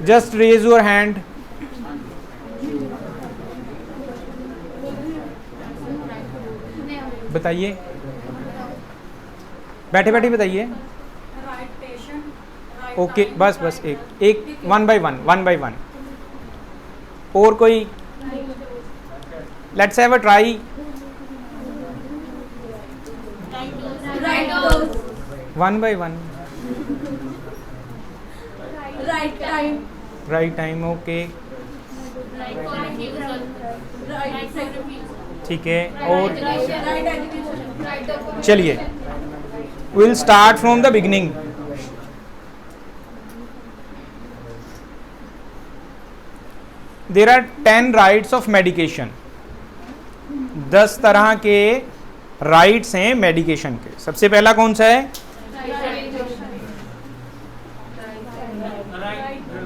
Just raise your hand. बताइए, बैठे बैठे बताइए। ओके, बस बस एक एक, वन बाय वन। और कोई? Let's have a try. One by one. Right time, okay, ठीक है। और चलिए, will start from the beginning. There are 10 rights of medication. 10 तरह के राइट्स हैं मेडिकेशन के। सबसे पहला कौन सा है?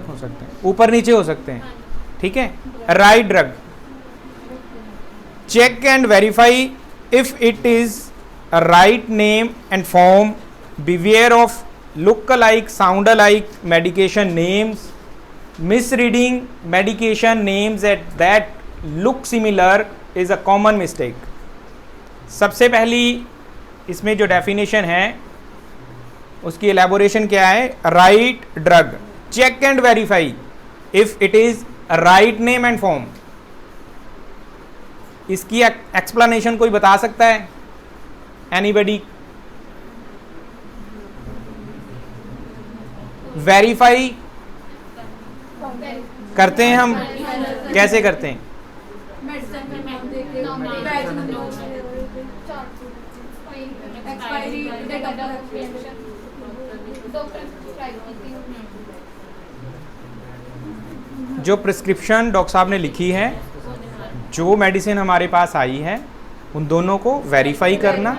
हो सकते हैं, ऊपर नीचे हो सकते हैं, ठीक है। Right drug, check and verify if it is a right name and form. Beware of look-alike, sound-alike medication names. Misreading medication names that look similar is a common mistake. सबसे पहली इसमें जो डेफिनेशन है उसकी एलेबोरेशन क्या है? Right drug, check and verify if it is right name and form. इसकी explanation कोई बता सकता है? एनीबडी? वेरीफाई करते हैं हम, कैसे करते हैं? जो प्रिस्क्रिप्शन डॉक्टर साहब ने लिखी है, जो मेडिसिन हमारे पास आई है, उन दोनों को वेरीफाई करना,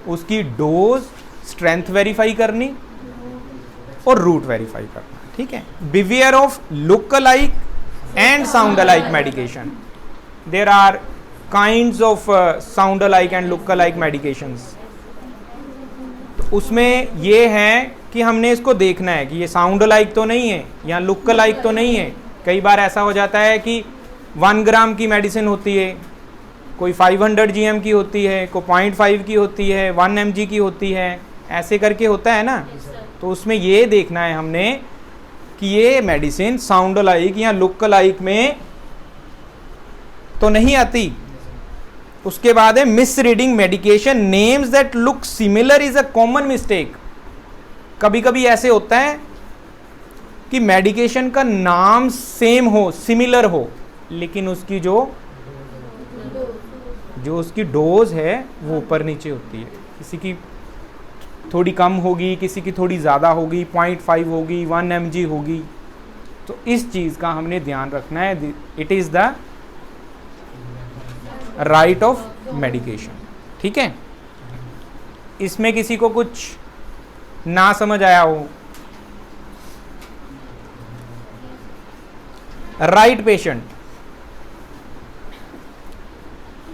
उसकी डोज स्ट्रेंथ वेरीफाई करनी और रूट वेरीफाई करना, ठीक है। Beware of look alike and sound alike medication. There are kinds of sound alike and look alike medications. उसमें ये है कि हमने इसको देखना है कि ये साउंड अलाइक तो नहीं है या लुक अलाइक तो नहीं है। कई बार ऐसा हो जाता है कि 1 ग्राम की मेडिसिन होती है, कोई 500 GM की होती है, कोई 0.5 की होती है, 1 mg की होती है, ऐसे करके होता है ना। तो उसमें ये देखना है हमने कि ये मेडिसिन साउंड अलाइक या लुक अलाइक में तो नहीं आती। उसके बाद है miss reading medication names that look similar is a common mistake. कभी कभी ऐसे होता है कि मेडिकेशन का नाम सेम हो, सिमिलर हो, लेकिन उसकी जो उसकी डोज है वो ऊपर नीचे होती है। किसी की थोड़ी कम होगी, किसी की थोड़ी ज़्यादा होगी, 0.5 होगी, 1 mg होगी। तो इस चीज़ का हमने ध्यान रखना है। It is the right of medication, ठीक है। इसमें किसी को कुछ ना समझ आया हो? Right patient,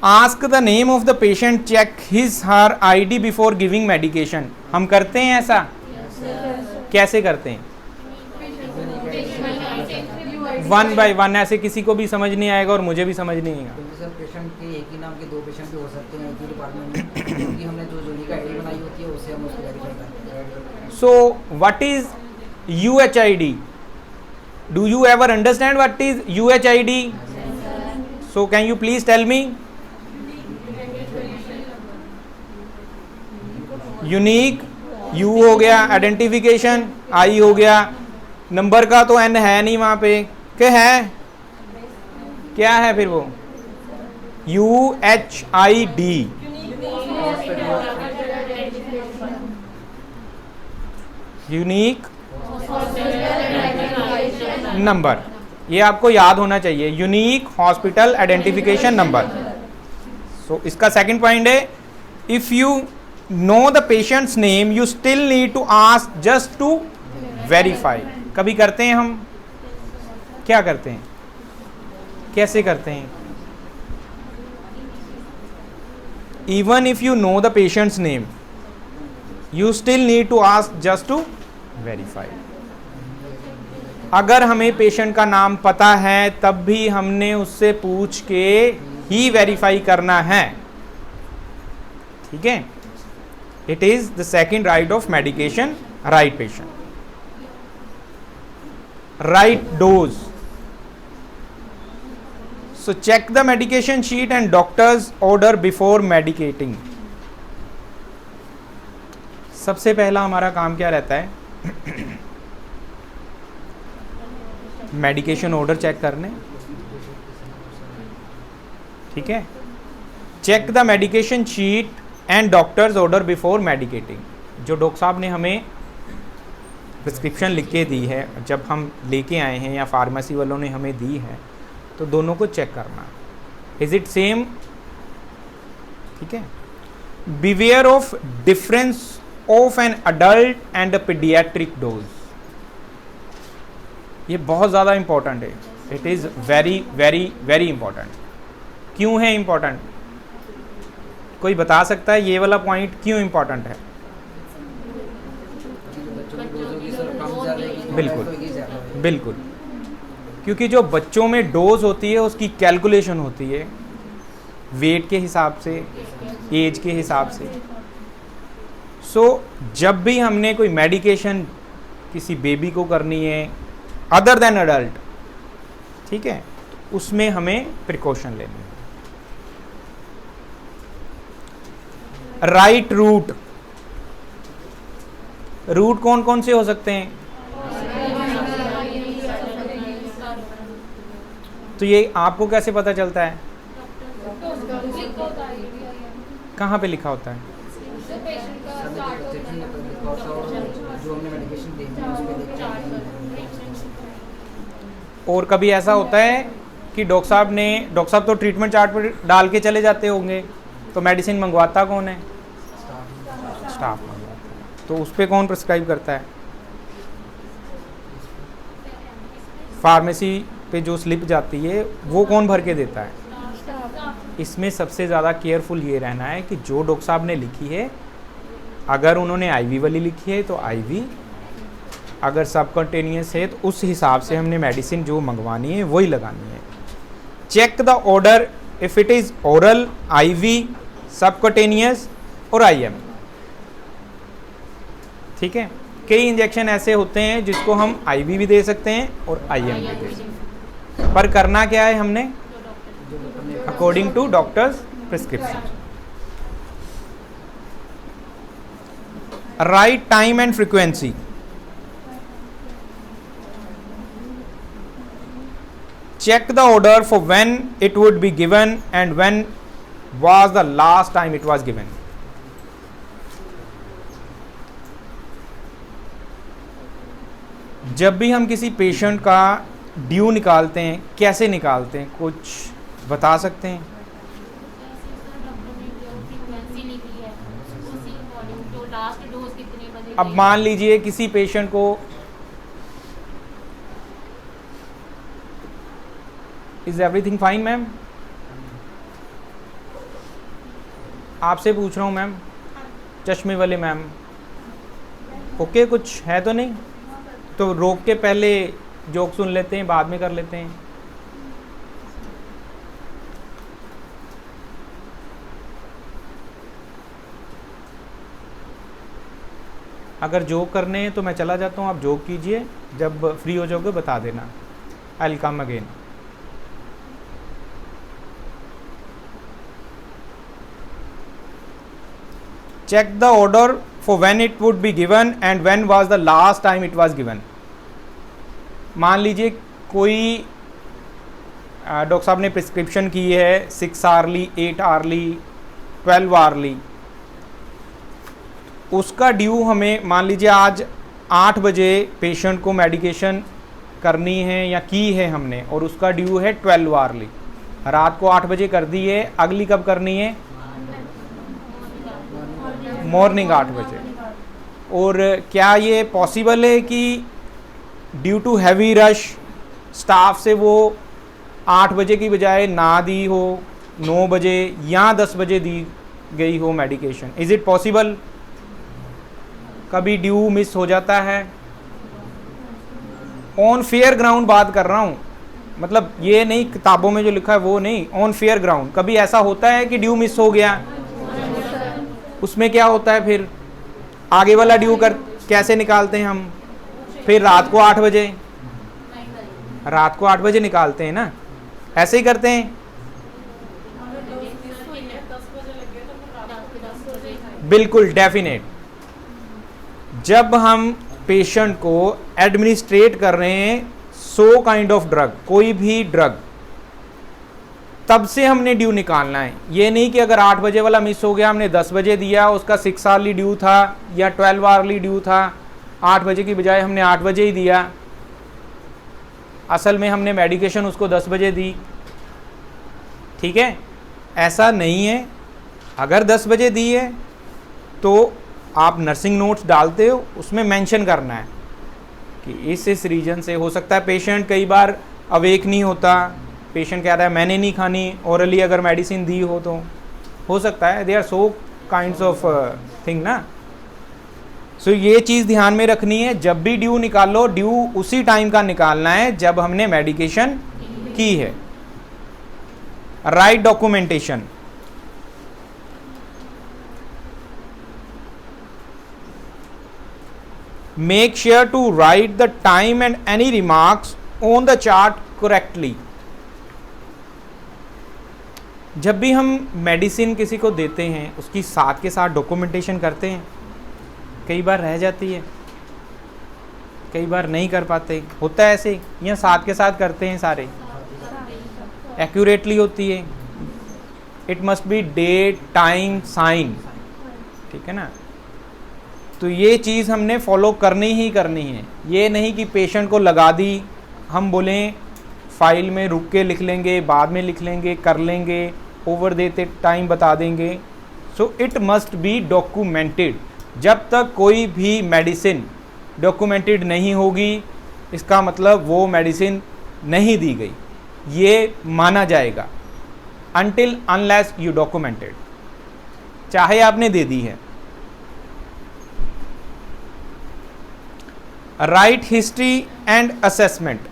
ask the name of the patient, check his her ID before giving medication. हम करते हैं ऐसा? कैसे करते हैं? 1 by 1। ऐसे किसी को भी समझ नहीं आएगा और मुझे भी समझ नहीं आएगा। पेशेंट के एक ही नाम के 2 पेशेंट भी हो सकते हैं एक ही डिपार्टमेंट में, क्योंकि हमने जो यूनिक ID बनाई होती है उससे हम उसको वेरीफाई करते हैं। So what is UHID? Do you ever understand what is UHID? So can you please tell me? Unique, U हो गया, आइडेंटिफिकेशन I हो गया, नंबर का तो N है नहीं वहाँ पे, क्या है? क्या है फिर वो? UHID, unique number. ये आपको याद होना चाहिए, unique hospital identification number. So इसका सेकंड पॉइंट है, if you know the patient's name you still need to ask just to verify. कभी करते हैं हम, क्या करते हैं, कैसे करते हैं? Even if you know the patient's name you still need to ask just to verify. अगर हमें पेशेंट का नाम पता है तब भी हमने उससे पूछ के ही वेरीफाई करना है, ठीक है। It is the second right of medication, right patient. Right dose, so check the medication sheet and doctor's order before medicating। सबसे पहला हमारा काम क्या रहता है? मेडिकेशन ऑर्डर चेक करने, ठीक है। Check the medication sheet and doctor's order before medicating. जो डॉक्टर साहब ने हमें प्रिस्क्रिप्शन लिख के दी है, जब हम लेके आए हैं या फार्मेसी वालों ने हमें दी है, तो दोनों को चेक करना, इज इट सेम, ठीक है। Beware of difference of an adult and a paediatric dose, ये बहुत ज़्यादा इंपॉर्टेंट है। It is very very very important. क्यों है इंपॉर्टेंट? कोई बता सकता है ये वाला पॉइंट क्यों इंपॉर्टेंट है? बिल्कुल बिल्कुल, क्योंकि जो बच्चों में डोज होती है उसकी कैलकुलेशन होती है वेट के हिसाब से, एज के हिसाब से। सो जब भी हमने कोई मेडिकेशन किसी बेबी को करनी है अदर देन अडल्ट, ठीक है, तो उसमें हमें प्रिकॉशन लेनी है। राइट रूट, रूट कौन कौन से हो सकते हैं? तो ये आपको कैसे पता चलता है? कहाँ पे लिखा होता है? और कभी ऐसा होता है कि डॉक्टर साहब तो ट्रीटमेंट चार्ट पर डाल के चले जाते होंगे, तो मेडिसिन मंगवाता कौन है? स्टाफ मंगवाता है। तो उस पर कौन प्रिस्क्राइब करता है? फार्मेसी पे जो स्लिप जाती है वो कौन भर के देता है? इसमें सबसे ज़्यादा केयरफुल ये रहना है कि जो डॉक्टर साहब ने लिखी है, अगर उन्होंने आईवी वाली लिखी है तो आईवी, अगर सबकंटेनियस है तो उस हिसाब से हमने मेडिसिन जो मंगवानी है वही लगानी है। Check the order if it is oral, IV, subcutaneous और आईएम, ठीक है। कई इंजेक्शन ऐसे होते हैं जिसको हम आईवी भी दे सकते हैं और आईएम भी दे सकते हैं, पर करना क्या है हमने? According to doctor's prescription. Right time and frequency, check the order for when it would be given and when was the last time it was given। जब भी हम किसी पेशेंट का ड्यू निकालते हैं, कैसे निकालते हैं, कुछ बता सकते हैं? अब मान लीजिए किसी पेशेंट को, इज एवरीथिंग फाइन मैम? आपसे पूछ रहा हूँ मैम, चश्मे वाले मैम, ओके कुछ है तो नहीं? तो रोक के पहले जोक सुन लेते हैं, बाद में कर लेते हैं। अगर जोक करने हैं तो मैं चला जाता हूँ, आप जोक कीजिए, जब फ्री हो जाओगे बता देना, I will come again. Check the order for when it would be given and when was the last time it was given। मान लीजिए कोई डॉक्टर साहब ने प्रिस्क्रिप्शन की है 6 आवर्ली, 8 आवर्ली, 12 आवर्ली, उसका ड्यू हमें, मान लीजिए आज 8 बजे पेशेंट को मेडिकेशन करनी है या की है हमने, और उसका ड्यू है 12 आवर्ली, रात को 8 बजे कर दी है, अगली कब करनी है? मॉर्निंग 8 बजे। और क्या ये पॉसिबल है कि due to heavy rush staff से वो 8 बजे की बजाय ना दी हो, 9 बजे या 10 बजे दी गई हो मेडिकेशन? Is it possible? कभी ड्यू मिस हो जाता है, ऑन फेयर ग्राउंड बात कर रहा हूँ, मतलब ये नहीं किताबों में जो लिखा है वो नहीं, ऑन फेयर ग्राउंड। कभी ऐसा होता है कि ड्यू मिस हो गया, उसमें क्या होता है फिर आगे वाला ड्यू कैसे निकालते हैं हम? फिर रात को 8 बजे, रात को 8 बजे निकालते हैं ना, ऐसे ही करते हैं। बिल्कुल डेफिनेट। जब हम पेशेंट को एडमिनिस्ट्रेट कर रहे हैं सो काइंड ऑफ ड्रग, कोई भी ड्रग, तब से हमने ड्यू निकालना है। ये नहीं कि अगर 8 बजे वाला मिस हो गया, हमने 10 बजे दिया, उसका 6 आवर्ली ड्यू था या 12 आवर्ली ड्यू था, 8 बजे की बजाय हमने 8 बजे ही दिया, असल में हमने मेडिकेशन उसको 10 बजे दी। ठीक है, ऐसा नहीं है। अगर 10 बजे दी है तो आप नर्सिंग नोट्स डालते हो, उसमें मेंशन करना है कि इस रीजन से हो सकता है। पेशेंट कई बार अवेक नहीं होता, पेशेंट कह रहा है मैंने नहीं खानी, ओरली अगर मेडिसिन दी हो तो हो सकता है। They are so kinds of thing ना। सो ये चीज़ ध्यान में रखनी है, जब भी ड्यू निकालो, ड्यू उसी टाइम का निकालना है जब हमने मेडिकेशन की है। Right documentation, make sure to write the time and any remarks on the chart correctly। जब भी हम मेडिसिन किसी को देते हैं उसकी साथ के साथ डॉक्यूमेंटेशन करते हैं। कई बार रह जाती है, कई बार नहीं कर पाते, होता है ऐसे, या साथ के साथ करते हैं सारे, एक्यूरेटली होती है। It must be date, time, sign, ठीक है ना। तो ये चीज़ हमने फॉलो करनी ही करनी है। ये नहीं कि पेशेंट को लगा दी, हम बोलें फाइल में रुक के लिख लेंगे, बाद में लिख लेंगे, कर लेंगे, ओवर देते टाइम बता देंगे। So it must be documented. जब तक कोई भी मेडिसिन डॉक्यूमेंटेड नहीं होगी, इसका मतलब वो मेडिसिन नहीं दी गई, ये माना जाएगा। अनटिल अनलेस यू डॉक्यूमेंटेड, चाहे आपने दे दी है। Write history and assessment.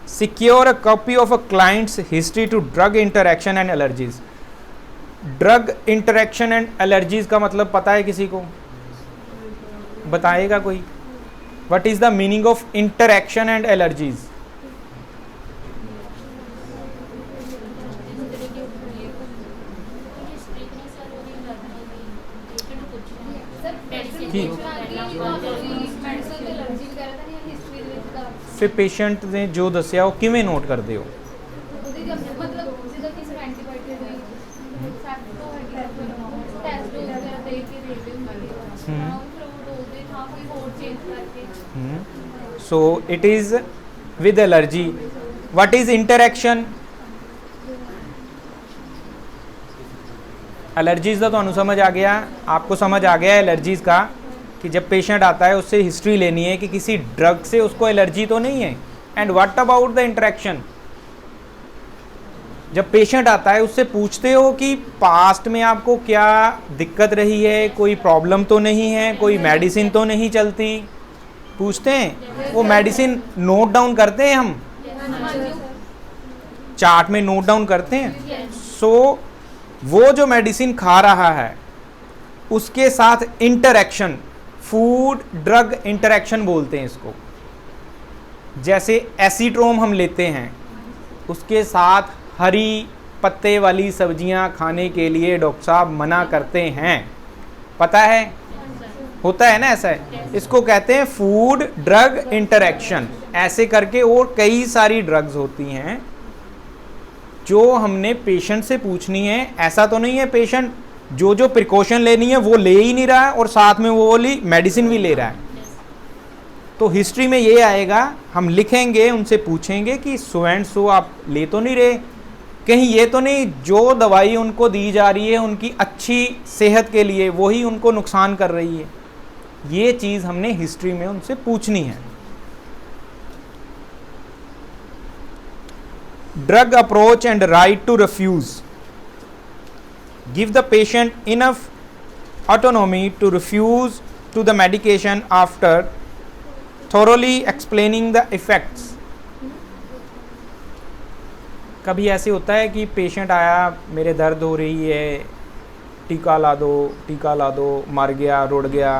Secure a copy of a client's history to drug interaction and allergies. Drug interaction and allergies का मतलब पता है किसी को? बताएगा कोई? What is the meaning of interaction and allergies? फिर पेशेंट ने जो दसिया वो किवें नोट करते हो? So it is with allergy. What is interaction? Allergies का तो समझ आ गया, आपको समझ आ गया एलर्जीज का कि जब पेशेंट आता है उससे हिस्ट्री लेनी है कि किसी ड्रग से उसको एलर्जी तो नहीं है। And what about the interaction? जब पेशेंट आता है उससे पूछते हो कि पास्ट में आपको क्या दिक्कत रही है, कोई प्रॉब्लम तो नहीं है, कोई मेडिसिन तो नहीं चलती, पूछते हैं। वो मेडिसिन नोट डाउन करते हैं, हम चार्ट में नोट डाउन करते हैं। सो वो जो मेडिसिन खा रहा है उसके साथ इंटरेक्शन, फूड ड्रग इंटरेक्शन बोलते हैं इसको। जैसे एसीट्रोम हम लेते हैं, उसके साथ हरी पत्ते वाली सब्जियां खाने के लिए डॉक्टर साहब मना करते हैं, पता है, होता है ना ऐसा है। इसको कहते हैं फूड ड्रग इंटरेक्शन। ऐसे करके और कई सारी ड्रग्स होती हैं जो हमने पेशेंट से पूछनी है। ऐसा तो नहीं है पेशेंट जो जो प्रिकॉशन लेनी है वो ले ही नहीं रहा है और साथ में वो वाली मेडिसिन भी ले रहा है। तो हिस्ट्री में ये आएगा, हम लिखेंगे, उनसे पूछेंगे कि सो एंड सो आप ले तो नहीं रहे, कहीं ये तो नहीं जो दवाई उनको दी जा रही है उनकी अच्छी सेहत के लिए वही उनको नुकसान कर रही है। ये चीज़ हमने हिस्ट्री में उनसे पूछनी है। Drug approach and right to refuse. Give the patient enough autonomy to refuse to the medication after thoroughly explaining the effects. कभी ऐसे होता है कि पेशेंट आया, मेरे दर्द हो रही है, टीका ला दो, मर गया, रुड़ गया,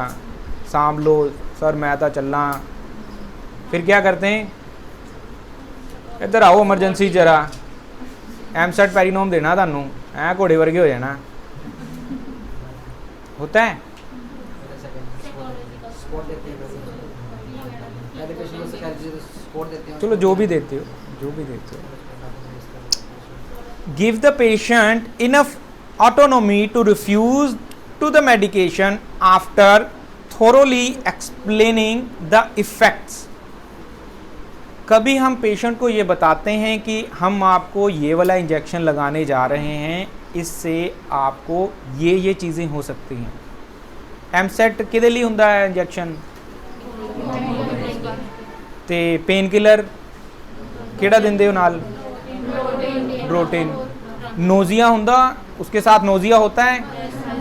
सांभ लो सर, मैं तो चलना। फिर क्या करते हैं, इधर आओ एमरजेंसी जरा, एमसेट पैरीनोम देना थानू, ऐ घोड़े वर्गे हो जाना। होता है। स्पॉट देते हैं पहले पेशेंट को स्पॉट देते हैं। चलो जो भी देते हो। Give the patient enough autonomy to refuse to the medication after thoroughly explaining the effects. कभी हम पेशेंट को ये बताते हैं कि हम आपको ये वाला इंजेक्शन लगाने जा रहे हैं, इससे आपको ये चीज़ें हो सकती हैं। एमसेट किहदे लई हुंदा है इंजेक्शन, ते पेन किलर किहड़ा दिंदे हो नाल, ड्रोटिन। नोजिया हुंदा, उसके साथ नोजिया होता है,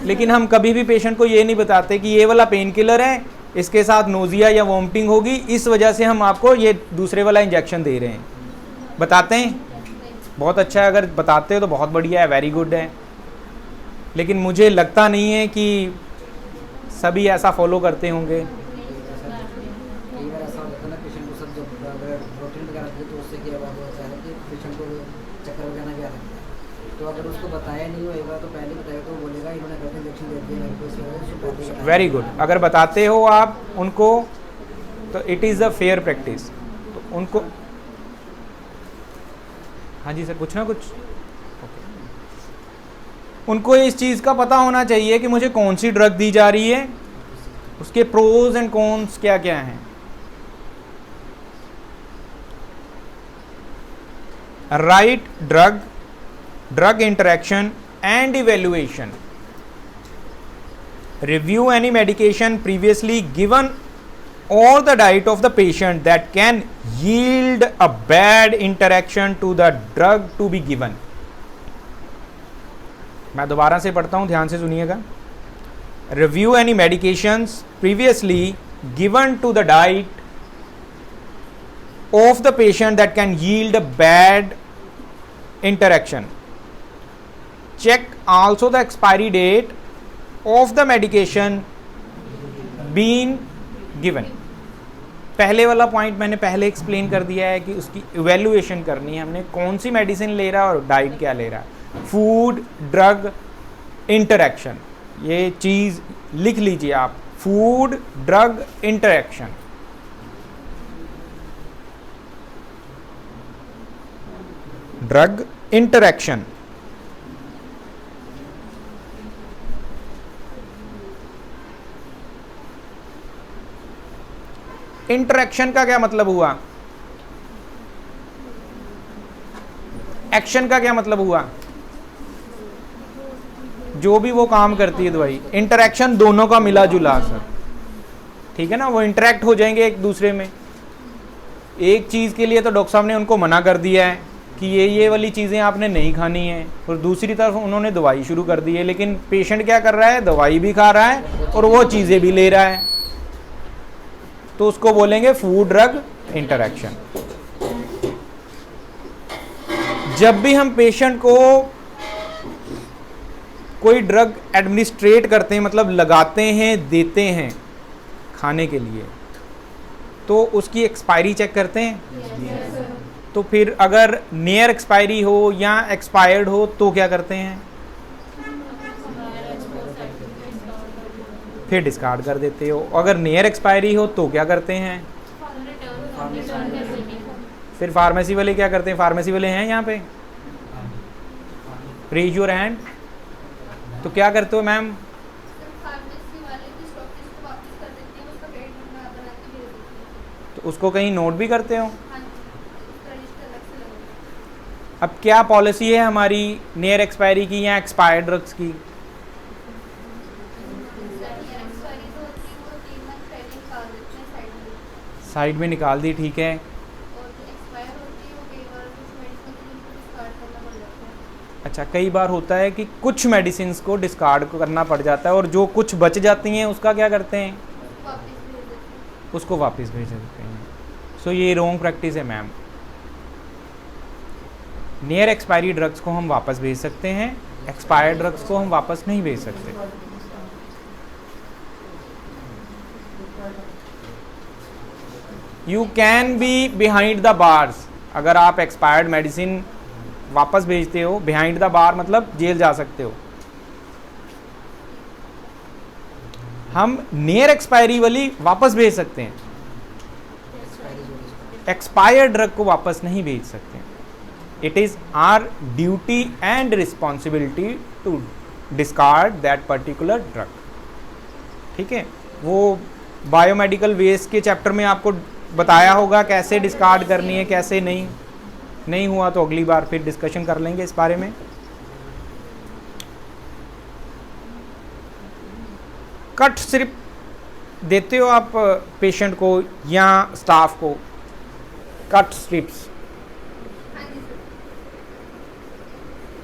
लेकिन हम कभी भी पेशेंट को ये नहीं बताते कि ये वाला पेन किलर है, इसके साथ नोजिया या वॉमिटिंग होगी, इस वजह से हम आपको ये दूसरे वाला इंजेक्शन दे रहे हैं। बताते हैं, बहुत अच्छा है, अगर बताते हो तो बहुत बढ़िया है, वेरी गुड है। लेकिन मुझे लगता नहीं है कि सभी ऐसा फॉलो करते होंगे। कई बार ऐसा होता है ना, पेशेंट को सब जब अगर प्रोटीन वगैरह दे तो उससे क्या बात होता है कि पेशेंट को चक्कर वगैरह भी आ सकता है। तो अगर उसको बताया नहीं होएगा तो पहले बताएगा तो बोलेगा इन्होंने गलत इंजेक्शन दे दिया मेरे को, इस वजह से पहले ही वेरी गुड, अगर बताते हो आप उनको तो it is a fair practice. तो उनको, हाँ जी सर, कुछ ना कुछ उनको इस चीज़ का पता होना चाहिए कि मुझे कौन सी ड्रग दी जा रही है, उसके प्रोज एंड कॉन्स क्या क्या हैं। Right drug interaction and evaluation. Review any medication previously given or the diet of the patient that can yield a bad interaction to the drug to be given. मैं दोबारा से पढ़ता हूँ, ध्यान से सुनिएगा। Review any medications previously given to the diet of the patient that can yield a bad interaction. Check also the expiry date of the medication being given. पहले वाला पॉइंट मैंने पहले एक्सप्लेन कर दिया है कि उसकी इवेल्युएशन करनी है हमने, कौन सी मेडिसिन ले रहा है और डाइट क्या ले रहा है। फूड ड्रग इंटरेक्शन, ये चीज़ लिख लीजिए आप, food drug interaction. Drug interaction, interaction का क्या मतलब हुआ, एक्शन का क्या मतलब हुआ, जो भी वो काम करती है दवाई। इंटरेक्शन दोनों का मिला जुला असर, ठीक है ना, वो इंटरेक्ट हो जाएंगे एक दूसरे में। एक चीज़ के लिए तो डॉक्टर साहब ने उनको मना कर दिया है कि ये वाली चीज़ें आपने नहीं खानी है, और दूसरी तरफ उन्होंने दवाई शुरू कर दी है, लेकिन पेशेंट क्या कर रहा है, दवाई भी खा रहा है और वो चीज़ें भी ले रहा है, तो उसको बोलेंगे फूड ड्रग इंटरेक्शन। जब भी हम पेशेंट को कोई ड्रग एडमिनिस्ट्रेट करते हैं, मतलब लगाते हैं, देते हैं खाने के लिए, तो उसकी एक्सपायरी चेक करते हैं। तो फिर अगर नियर एक्सपायरी हो या एक्सपायर्ड हो तो क्या करते हैं, फिर डिस्कार्ड कर देते हो। अगर नियर एक्सपायरी हो तो क्या करते हैं, फिर फार्मेसी वाले क्या करते हैं, फार्मेसी वाले हैं यहाँ पे, रेज योर हैंड, तो क्या करते हो मैम, तो उसको कहीं नोट भी करते हो। अब क्या पॉलिसी है हमारी नियर एक्सपायरी की या एक्सपायर्ड ड्रग्स की, साइड में निकाल दी, ठीक है। अच्छा, कई बार होता है कि कुछ मेडिसिन को डिस्कार्ड करना पड़ जाता है, और जो कुछ बच जाती हैं उसका क्या करते हैं, उसको वापस भेज देते हैं। सो ये रॉन्ग प्रैक्टिस है मैम। नियर एक्सपायरी ड्रग्स को हम वापस भेज सकते हैं, एक्सपायर्ड ड्रग्स को हम वापस नहीं भेज सकते। You can be behind the bars. अगर आप एक्सपायर्ड मेडिसिन वापस भेजते हो, बिहाइंड द बार मतलब जेल जा सकते हो। हम नियर एक्सपायरी वाली वापस भेज सकते हैं, एक्सपायर्ड ड्रग को वापस नहीं भेज सकते। It is our duty and responsibility to discard that particular drug. ठीक है, वो बायोमेडिकल वेस्ट के चैप्टर में आपको बताया होगा कैसे डिस्कार्ड करनी है, कैसे नहीं हुआ तो अगली बार फिर डिस्कशन कर लेंगे इस बारे में। कट स्ट्रिप देते हो आप पेशेंट को या स्टाफ को, कट स्ट्रिप्स,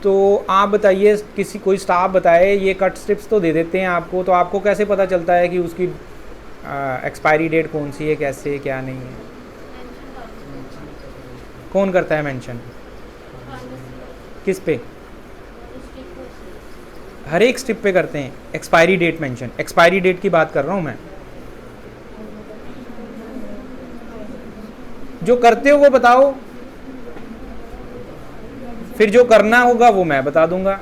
तो आप बताइए, किसी कोई स्टाफ बताए ये कट स्ट्रिप्स तो दे देते हैं आपको, तो आपको कैसे पता चलता है कि उसकी एक्सपायरी डेट कौन सी है, कैसे क्या नहीं है? कौन करता है मेंशन? किस पे? हर एक स्ट्रिप पे करते हैं expiry date mention. Expiry date की बात कर रहा हूं मैं। जो करते हो वो बताओ, फिर जो करना होगा वो मैं बता दूंगा।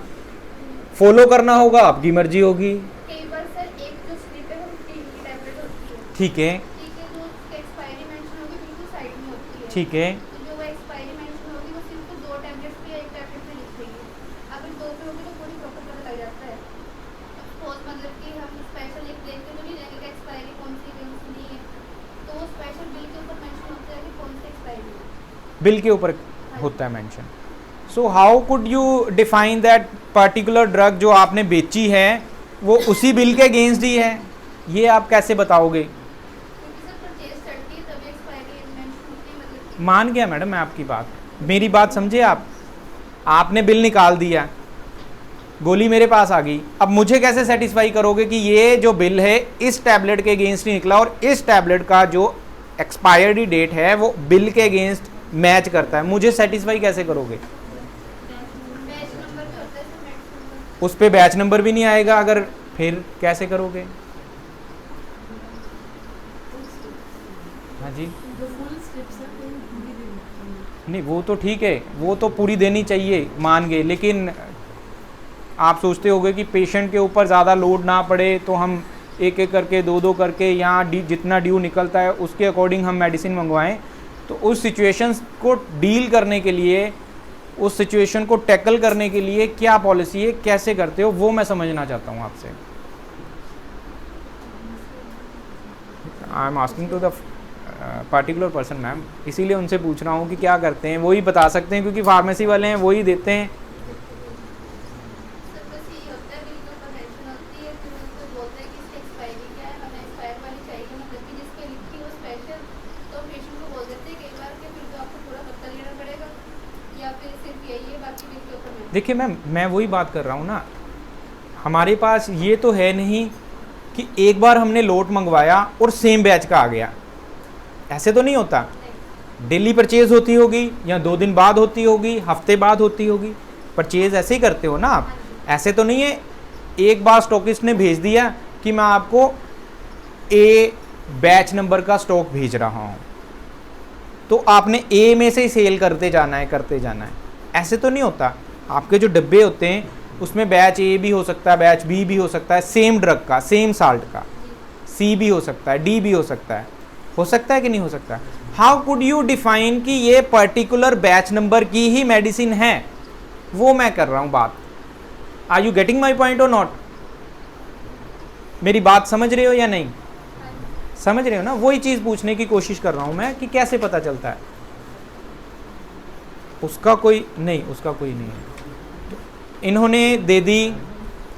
फॉलो करना होगा आपकी मर्जी होगी। कई बार सर एक जो स्लिप है वो 15 की टैबलेट होती है। ठीक है, जो एक्सपायरी मेंशन होगी बिल्कुल साइड में होती है। ठीक है, तो जो वो एक्सपायरी मेंशन होगी वो सिर्फ 2 टैबलेट्स पे या 1 टैबलेट पे लिख देगी। अगर 2 पे होगी तो पूरी प्रॉपर पता लग जाता है। सपोज मतलब कि हम स्पेशल एक देख के तो नहीं रहेंगे कि एक्सपायरी कौन सी नहीं है, तो वो स्पेशल बिल के ऊपर मेंशन होता है कि कौन सी एक्सपायरी है। बिल के ऊपर होता है mention. So how could you define that particular drug जो आपने बेची है वो उसी बिल के अगेंस्ट ही है? ये आप कैसे बताओगे? मान गया मैडम मैं आपकी बात, मेरी बात समझे आप। आपने बिल निकाल दिया, गोली मेरे पास आ गई, अब मुझे कैसे सेटिस्फाई करोगे कि ये जो बिल है इस टैबलेट के अगेंस्ट ही निकला और इस टैबलेट का जो एक्सपायरी डेट है वो बिल के अगेंस्ट मैच करता है? मुझे सेटिस्फाई कैसे करोगे? उस पे बैच नंबर भी नहीं आएगा, अगर फिर कैसे करोगे? हाँ जी, नहीं वो तो ठीक है, वो तो पूरी देनी चाहिए, मान गए, लेकिन आप सोचते होगे कि पेशेंट के ऊपर ज़्यादा लोड ना पड़े तो हम एक एक करके 2-2 करके यहाँ जितना ड्यू निकलता है उसके अकॉर्डिंग हम मेडिसिन मंगवाएं। तो उस सिचुएशंस को डील करने के लिए, उस सिचुएशन को टैकल करने के लिए क्या पॉलिसी है, कैसे करते हो, वो मैं समझना चाहता हूँ आपसे। I am asking to the particular person ma'am, इसीलिए उनसे पूछ रहा हूँ कि क्या करते हैं, वही बता सकते हैं क्योंकि फार्मेसी वाले हैं, वही देते हैं। देखिए मैम, मैं वही बात कर रहा हूँ ना, हमारे पास ये तो है नहीं कि एक बार हमने लोट मंगवाया और सेम बैच का आ गया, ऐसे तो नहीं होता। डेली परचेज होती होगी या 2 दिन बाद होती होगी, हफ्ते बाद होती होगी, परचेज ऐसे ही करते हो ना आप। ऐसे तो नहीं है एक बार स्टॉकिस्ट ने भेज दिया कि मैं आपको ए बैच नंबर का स्टॉक भेज रहा हूँ तो आपने ए में से ही सेल करते जाना है, ऐसे तो नहीं होता। आपके जो डब्बे होते हैं उसमें बैच ए भी हो सकता है, बैच बी भी हो सकता है, सेम ड्रग का, सेम साल्ट का, सी भी हो सकता है, डी भी हो सकता है कि नहीं हो सकता? हाउ कुड यू डिफाइन कि ये पर्टिकुलर बैच नंबर की ही मेडिसिन है? वो मैं कर रहा हूँ बात। Are you getting my point or not? मेरी बात समझ रहे हो या नहीं समझ रहे हो ना? वही चीज़ पूछने की कोशिश कर रहा हूँ मैं कि कैसे पता चलता है। उसका कोई नहीं है। तो इन्होंने दे दी।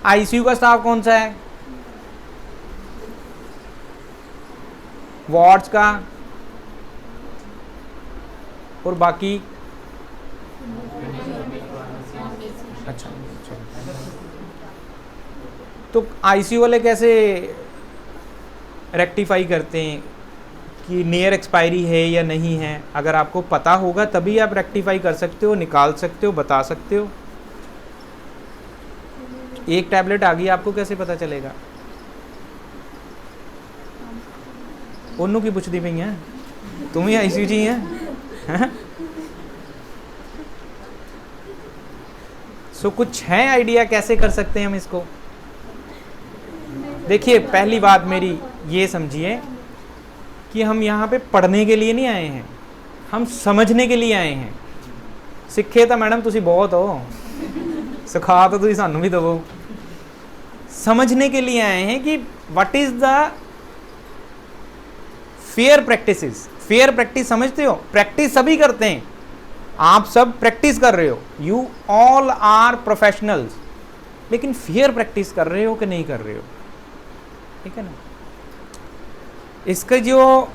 आईसीयू का स्टाफ कौन सा है? वार्ड्स का और बाकी अच्छा। तो आईसीयू वाले कैसे रेक्टिफाई करते हैं कि नियर एक्सपायरी है या नहीं है। अगर आपको पता होगा तभी आप रेक्टिफाई कर सकते हो, निकाल सकते हो, बता सकते हो। एक टैबलेट आ गई, आपको कैसे पता चलेगा? ओनू की पुछदी पई है, तुम ही आईसीयू जी है? सो कुछ है आइडिया कैसे कर सकते हैं हम इसको? देखिए, पहली बात मेरी ये समझिए कि हम यहाँ पे पढ़ने के लिए नहीं आए हैं, हम समझने के लिए आए हैं। सिखे तो मैडम तुसी बहुत हो, सिखा तो तुसी सानू भी दवो। समझने के लिए आए हैं कि what is the fair practices. Fair practice समझते हो? प्रैक्टिस सभी करते हैं, आप सब प्रैक्टिस कर रहे हो, यू ऑल आर प्रोफेशनल्स, लेकिन फेयर प्रैक्टिस कर रहे हो कि नहीं कर रहे हो? ठीक है ना। इसका जो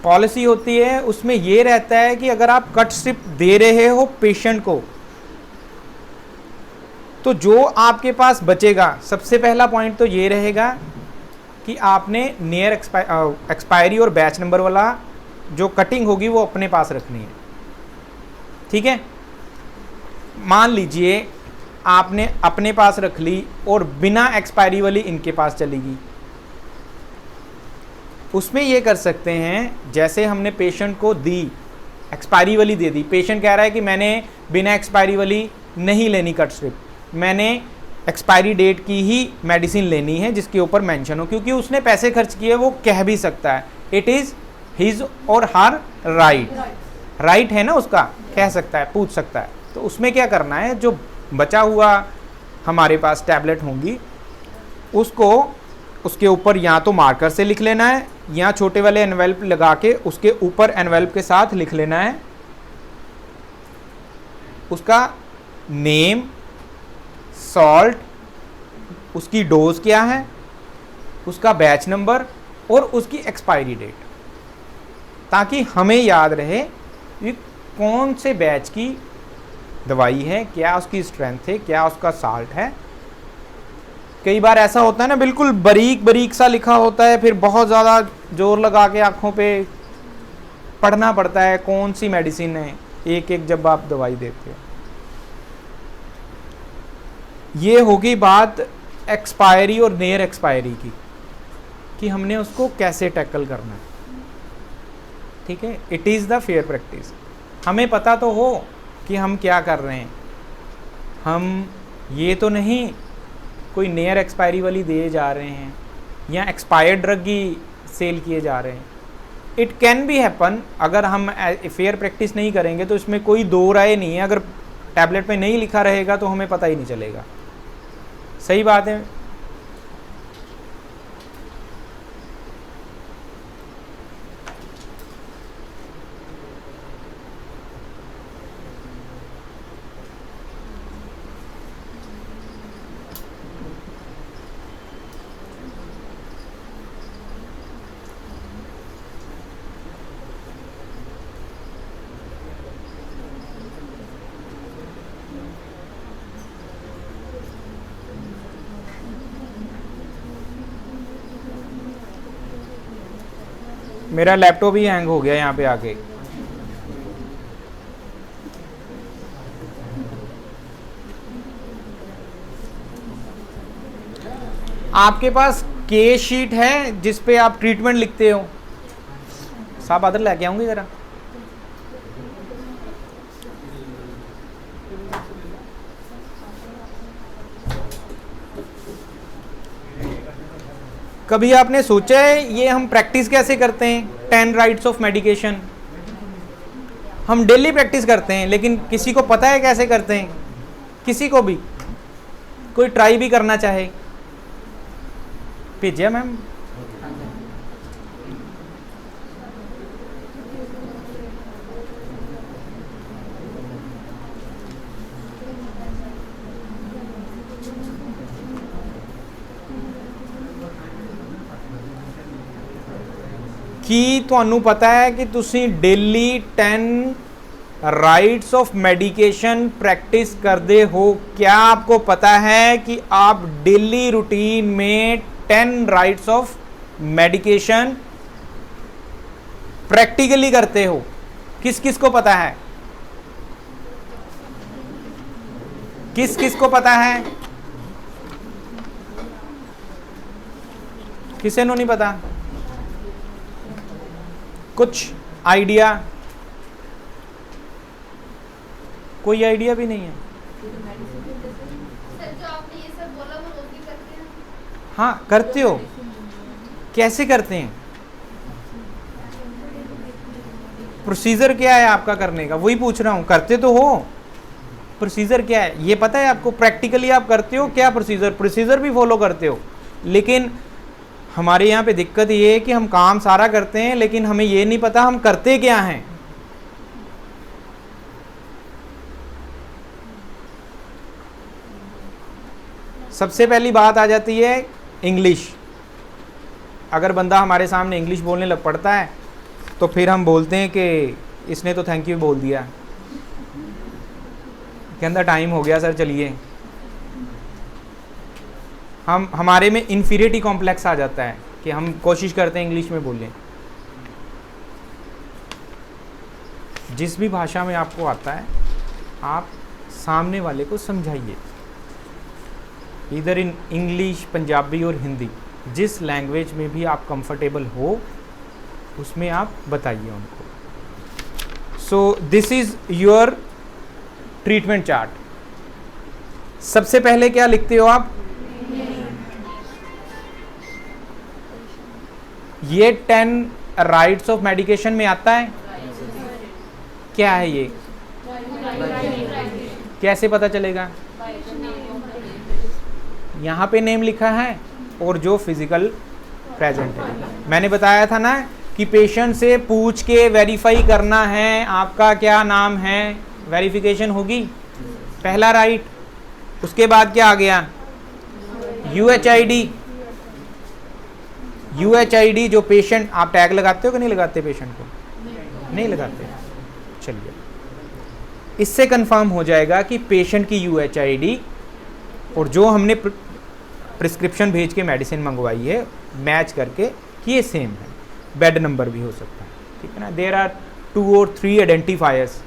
पॉलिसी होती है उसमें ये रहता है कि अगर आप कट स्ट्रिप दे रहे हो पेशेंट को, तो जो आपके पास बचेगा, सबसे पहला पॉइंट तो ये रहेगा कि आपने नियर एक्सपायरी और बैच नंबर वाला जो कटिंग होगी वो अपने पास रखनी है। ठीक है, मान लीजिए आपने अपने पास रख ली और बिना एक्सपायरी वाली इनके पास चलेगी। उसमें ये कर सकते हैं, जैसे हमने पेशेंट को दी, एक्सपायरी वाली दे दी, पेशेंट कह रहा है कि मैंने बिना एक्सपायरी वाली नहीं लेनी कट स्ट्रिप, मैंने एक्सपायरी डेट की ही मेडिसिन लेनी है जिसके ऊपर मेंशन हो, क्योंकि उसने पैसे खर्च किए, वो कह भी सकता है, इट इज़ हिज और हर राइट है ना उसका, कह सकता है, पूछ सकता है। तो उसमें क्या करना है, जो बचा हुआ हमारे पास टैबलेट होंगी उसको उसके ऊपर या तो मार्कर से लिख लेना है या छोटे वाले एनवेल्प लगा के उसके ऊपर एनवेल्प के साथ लिख लेना है उसका नेम, सॉल्ट, उसकी डोज क्या है, उसका बैच नंबर और उसकी एक्सपायरी डेट, ताकि हमें याद रहे कि कौन से बैच की दवाई है, क्या उसकी स्ट्रेंथ है, क्या उसका साल्ट है। कई बार ऐसा होता है ना, बिल्कुल बारीक बारीक सा लिखा होता है, फिर बहुत ज़्यादा जोर लगा के आँखों पे पढ़ना पड़ता है कौन सी मेडिसिन है, एक एक जब आप दवाई देते हो। ये होगी बात एक्सपायरी और नियर एक्सपायरी की, कि हमने उसको कैसे टैकल करना है। ठीक है, it is the fair practice. हमें पता तो हो कि हम क्या कर रहे हैं, हम ये तो नहीं कोई नियर एक्सपायरी वाली दिए जा रहे हैं या एक्सपायर्ड ड्रग ही सेल किए जा रहे हैं। इट कैन बी हैपन, अगर हम फेयर प्रैक्टिस नहीं करेंगे तो इसमें कोई दो राय नहीं है। अगर टैबलेट में नहीं लिखा रहेगा तो हमें पता ही नहीं चलेगा। सही बात है। मेरा लैपटॉप ही हैंग हो गया यहाँ पे आके। आपके पास केस शीट है जिस पे आप ट्रीटमेंट लिखते हो? साहब आदर लेके आऊंगी जरा। कभी आपने सोचा है ये हम प्रैक्टिस कैसे करते हैं? 10 राइट्स ऑफ मेडिकेशन हम डेली प्रैक्टिस करते हैं, लेकिन किसी को पता है कैसे करते हैं? किसी को भी कोई ट्राई भी करना चाहे? भेजिए मैम। कि ਤੁਹਾਨੂੰ पता है कि ਤੁਸੀਂ daily 10 rights of medication practice करते हो? क्या आपको पता है कि आप डेली रूटीन में 10 राइट्स ऑफ मेडिकेशन प्रैक्टिकली करते हो? किस किस को पता है? किस किस को पता है? किसे नो नहीं पता? कुछ आइडिया? कोई आइडिया भी नहीं है। सर जो आपने ये सब बोला वो रोज भी करते हैं? हाँ करते हो। कैसे करते हैं? प्रोसीजर क्या है आपका करने का? वही पूछ रहा हूँ। करते तो हो, प्रोसीजर क्या है ये पता है आपको? प्रैक्टिकली आप करते हो क्या? प्रोसीजर भी फॉलो करते हो। लेकिन हमारे यहाँ पे दिक्कत ये है कि हम काम सारा करते हैं लेकिन हमें ये नहीं पता हम करते क्या हैं। सबसे पहली बात आ जाती है इंग्लिश। अगर बंदा हमारे सामने इंग्लिश बोलने लग पड़ता है तो फिर हम बोलते हैं कि इसने तो थैंक यू बोल दिया, कहता टाइम हो गया सर चलिए। हमारे में इन्फीरियरिटी कॉम्प्लेक्स आ जाता है कि हम कोशिश करते हैं इंग्लिश में बोलें। जिस भी भाषा में आपको आता है आप सामने वाले को समझाइए, इधर इन इंग्लिश, पंजाबी और हिंदी, जिस लैंग्वेज में भी आप कंफर्टेबल हो उसमें आप बताइए उनको। So this is your treatment chart. सबसे पहले क्या लिखते हो आप? ये 10 राइट्स ऑफ मेडिकेशन में आता है। क्या है ये? कैसे पता चलेगा? यहाँ पे नेम लिखा है और जो फिजिकल प्रेजेंट है। मैंने बताया था ना कि पेशेंट से पूछ के वेरीफाई करना है आपका क्या नाम है, वेरिफिकेशन होगी। पहला राइट। उसके बाद क्या आ गया? UHID। UHID जो पेशेंट, आप टैग लगाते हो कि नहीं लगाते पेशेंट को? नहीं लगाते। चलिए, इससे कंफर्म हो जाएगा कि पेशेंट की UHID और जो हमने प्रिस्क्रिप्शन भेज के मेडिसिन मंगवाई है मैच करके कि ये सेम है। बेड नंबर भी हो सकता है, ठीक है ना। There are 2 or 3 identifiers.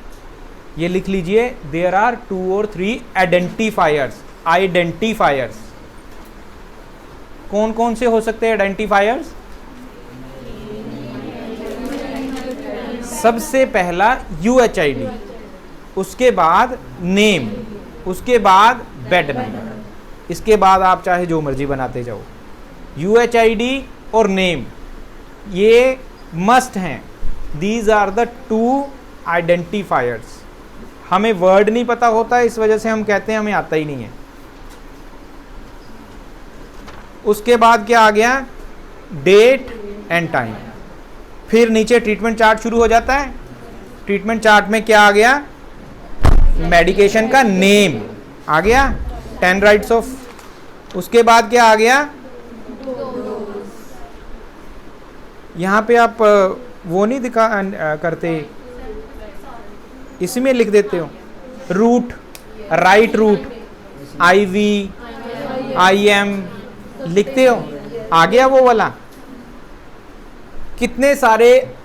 ये लिख लीजिए, देयर आर 2 or 3 आइडेंटिफायर्स। कौन कौन से हो सकते हैं आइडेंटिफायर्स? सबसे पहला UHID, उसके बाद नेम, उसके बाद बेड नंबर, इसके बाद आप चाहे जो मर्जी बनाते जाओ। UHID और नेम ये मस्ट हैं। These are the 2 identifiers. हमें वर्ड नहीं पता होता, इस वजह से हम कहते हैं हमें आता ही नहीं है। उसके बाद क्या आ गया? Date and time. फिर नीचे ट्रीटमेंट चार्ट शुरू हो जाता है। ट्रीटमेंट चार्ट में क्या आ गया? मेडिकेशन का नेम आ गया, 10 राइट्स ऑफ। उसके बाद क्या आ गया? यहाँ पे आप वो नहीं दिखा करते, इसी में लिख देते हो route, right route, IV, IM लिखते हो। आ गया वो वाला। कितने सारे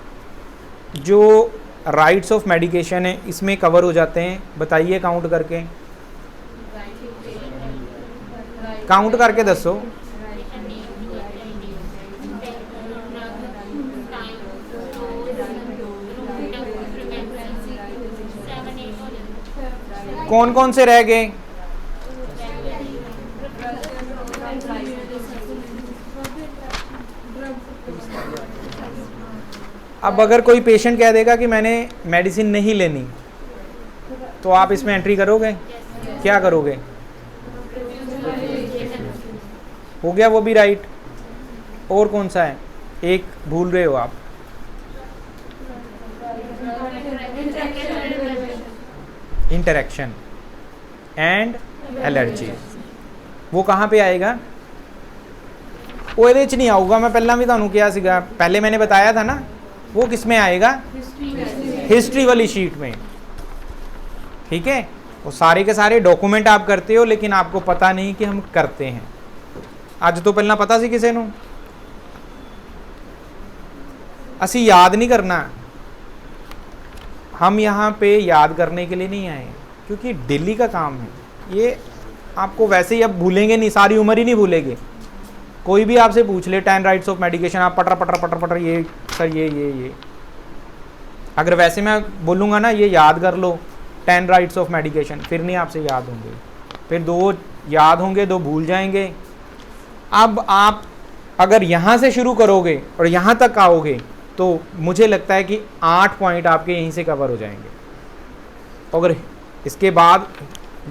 जो राइट्स ऑफ मेडिकेशन है इसमें कवर हो जाते हैं बताइए, काउंट करके। काउंट करके दसो। कौन कौन से रह गए? अब अगर कोई पेशेंट कह देगा कि मैंने मेडिसिन नहीं लेनी, तो आप इसमें एंट्री करोगे? क्या करोगे? हो गया वो भी राइट। और कौन सा है? एक भूल रहे हो आप। Interaction and allergy. वो कहाँ पे आएगा? वो ਇਹਦੇ ਚ नहीं आऊगा। मैं पहला भी ਤੁਹਾਨੂੰ किया ਸੀਗਾ, पहले मैंने बताया था ना। वो किस में आएगा? हिस्ट्री वाली शीट में, ठीक है। वो सारे के सारे डॉक्यूमेंट आप करते हो लेकिन आपको पता नहीं कि हम करते हैं। ਅੱਜ ਤੋਂ ਪਹਿਲਾਂ पता सी किसी ਨੂੰ? असी याद नहीं करना, हम यहाँ पे याद करने के लिए नहीं आए, क्योंकि डेली का काम है ये। आपको वैसे ही अब भूलेंगे नहीं, सारी उम्र ही नहीं भूलेंगे। कोई भी आपसे पूछ ले 10 राइट्स ऑफ मेडिकेशन, आप पटर पटर पटर पटर ये सर ये अगर वैसे मैं बोलूँगा ना ये याद कर लो 10 राइट्स ऑफ मेडिकेशन, फिर नहीं आपसे याद होंगे, फिर 2 याद होंगे, 2 भूल जाएंगे। अब आप अगर यहाँ से शुरू करोगे और यहाँ तक आओगे तो मुझे लगता है कि 8 पॉइंट आपके यहीं से कवर हो जाएंगे। अगर इसके बाद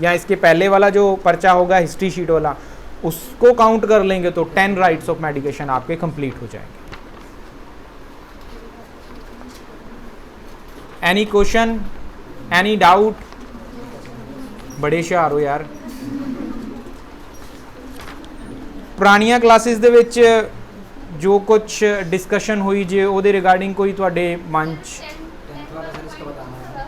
या इसके पहले वाला जो पर्चा होगा हिस्ट्री शीट वाला, उसको काउंट कर लेंगे तो 10 राइट्स ऑफ मेडिकेशन आपके कंप्लीट हो जाएंगे। Any question, any doubt? बड़े होशियार हो यार। पुरानियां क्लासेस ਦੇ ਵਿੱਚ जो कुछ डिस्कशन हुई जे ਉਹਦੇ रिगार्डिंग कोई ਤੁਹਾਡੇ ਮਨ 'ਚ? 10th वाला सर इसका बताना है।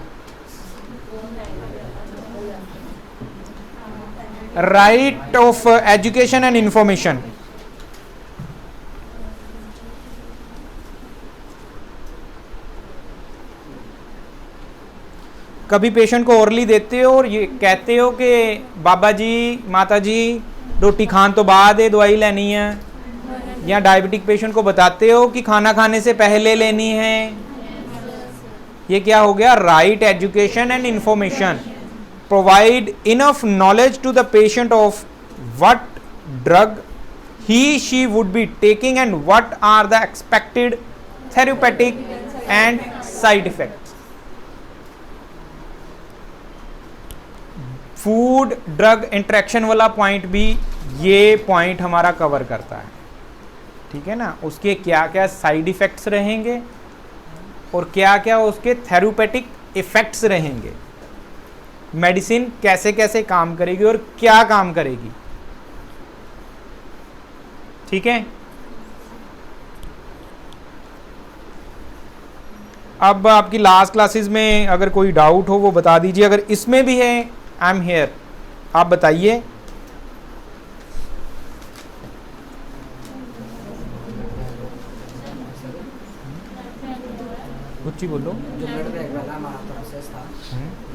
Right of education and information. कभी पेशेंट को ओरली देते हो और ये कहते हो कि बाबा जी माता जी रोटी खान तो बाद है दवाई लेनी है, या डायबिटिक पेशेंट को बताते हो कि खाना खाने से पहले लेनी है? ये क्या हो गया? Right education and information. Provide enough knowledge to the patient of what drug he she would be taking and what are the expected therapeutic and side effects. Food drug interaction वाला पॉइंट भी ये point हमारा cover करता है, ठीक है ना। उसके क्या क्या साइड इफेक्ट्स रहेंगे और क्या क्या उसके थेरेपेटिक इफेक्ट्स रहेंगे, मेडिसिन कैसे कैसे काम करेगी और क्या काम करेगी, ठीक है। अब आपकी लास्ट क्लासेस में अगर कोई डाउट हो वो बता दीजिए, अगर इसमें भी है आई एम हेयर, आप बताइए। कुछ ही बोलो। जो ब्लड बैग वाला हमारा प्रोसेस था,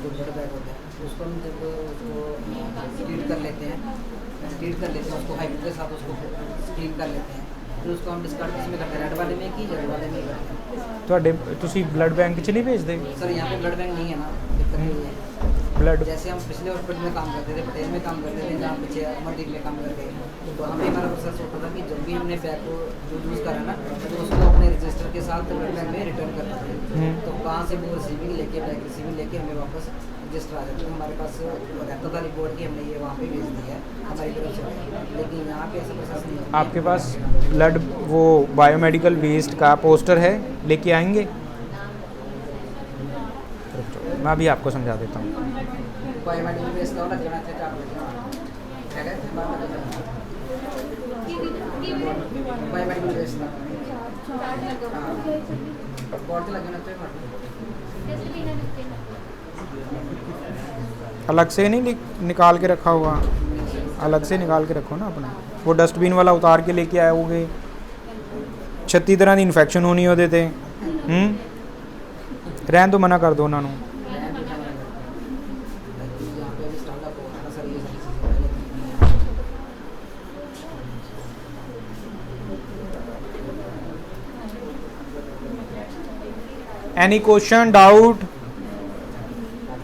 जो ब्लड बैग होता है उसको हम जब उसको ट्रीट कर लेते हैं उसको हाइड्रो के साथ उसको क्लीन कर लेते हैं, फिर उसको हम डिस्कार्ड किस में करते हैं? रेड वाले में कि जेड वाले में ही करते हैं? ਤੁਹਾਡੇ ਤੁਸੀਂ ब्लड बैंक च नहीं भेजते? सर यहाँ पे ब्लड बैंक नहीं है ना, दिक्कत नहीं है। ब्लड जैसे हम पिछले हॉस्पिटल में काम करते थे, पटेल में काम करते थे, जहाँ पीछे अमरदीप में काम करते थे, तो हमें हमारा प्रोसेस होता था कि जब भी हमने बैग को जो यूज़ करा ना तो उसको अपने रजिस्टर के साथ ब्लड बैंक में रिटर्न करते थे। तो वहाँ से वो रिसीविंग लेके बैग रिसीविंग लेके हमें वापस रजिस्टर आ जाता था, हमारे पास रहता था रिपोर्ट कि हमने ये वहाँ पे भेज दिया है हमारी तरफ से। लेकिन यहाँ पे ऐसा प्रोसेस नहीं है। आपके पास ब्लड वो बायोमेडिकल वेस्ट का पोस्टर है, लेके आएंगे? मैं अभी आपको समझा देता हूँ। बायोमेडिकल वेस्ट का लग जाना चाहिए बायोमेडिकल वेस्ट का बोर्ड लग जाना चाहिए। अलग से नहीं निकाल के रखा हुआ, अलग से निकाल के रखो ना अपना। वो डस्टबिन वाला उतार के लेके आए होगे, 36 तरह की इन्फेक्शन होनी होते थे। रहन तो मना कर दो उन्होंने। Any question, doubt?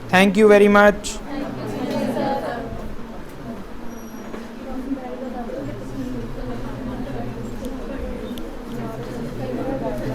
Thank you very much.